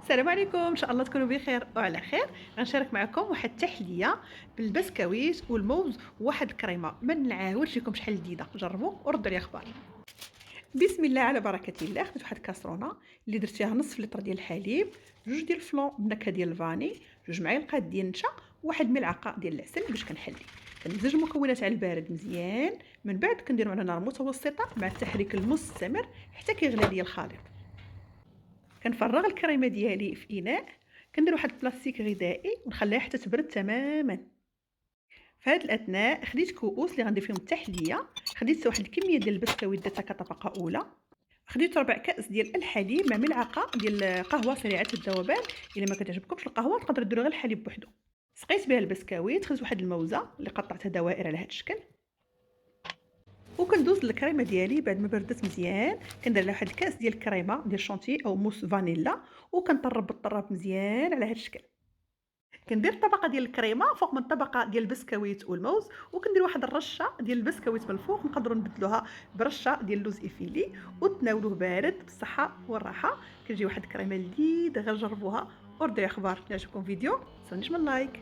السلام عليكم، ان شاء الله تكونوا بخير وعلى خير. غنشارك معكم واحد التحليه بالبسكويت والموز وواحد الكريمه ما نعاودش لكم شحال جديده. جربوا وردوا لي اخبار. بسم الله على بركه الله. خديت واحد الكاسرونه اللي درت فيها نصف لتر ديال الحليب، جوج ديال الفلون بنكهه ديال الفاني، جوج معالق ديال النشا، واحد ملعقه ديال العسل باش كنحلي. كنمزج المكونات على البارد مزيان، من بعد كنديرو على نار متوسطه مع التحريك المستمر حتى كيغلي لي الخليط. كنفرغ الكريمه ديالي في اناء، كندير واحد البلاستيك غذائي ونخليها حتى تبرد تماما. في هذه الاثناء خديت كؤوس اللي غندير فيهم التحليه، خديت واحد الكميه ديال البسكويت درتها كطبقه اولى، خديت ربع كاس ديال الحليب مع ملعقه ديال قهوه سريعه الذوبان. الا ما كتعجبكمش القهوه تقدروا ديروا غير الحليب بوحدو. سقيت بها البسكويت، خديت واحد الموزه اللي قطعتها دوائر على هذا الشكل، وكندوز الكريمه ديالي بعد ما بردت مزيان. كندير لها واحد الكاس ديال الكريمه ديال شونتي او موس فانيلا، وكنطرب بالطراب مزيان على هذا الشكل. كندير طبقه ديال الكريمه فوق من طبقه ديال البسكويت والموز، وكندير واحد الرشه ديال البسكويت من الفوق. نقدروا نبدلوها برشه ديال اللوز ايفيلي وتناولوه بارد بالصحه والراحه. كتجي واحد الكريمه لذيذه، غير جربوها وردوا لي اخبار. يعجبكم فيديو ما تنسونيش من لايك.